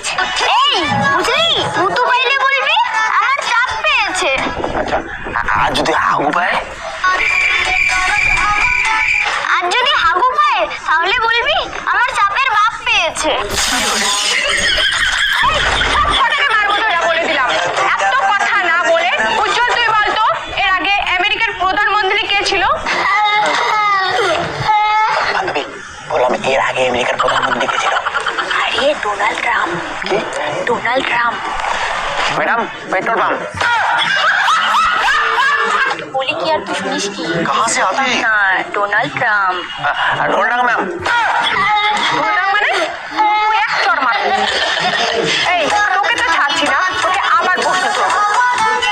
পেয়েছে। এই বুঝলি, ভূতু পাইলে বলবি আমার চাপ পেয়েছে। আচ্ছা, আর যদি হাগু পায়? আর যদি হাগু পায় তাহলে বলবি আমার চাপের বাপ পেয়েছে। মারবো ধরা বলে দিলাম। এত কথা না বলে উজ্জ্বল তুই বলতো এর আগে আমেরিকার প্রধানমন্ত্রী কে ছিল? বান্ধবী বললাম এর আগে আমেরিকার প্রধানমন্ত্রী কে ছিল? আরে ডোনাল্ড ট্রাম্প। কি? Donald Trump. Madam petrol pump. বলি কি আর তুই শুনিস কি? कहाँ से आते हैं? না, ডোনাল্ড ট্রাম্প। ढोलना मैम। মানে তুই এক চড় মারবো। এই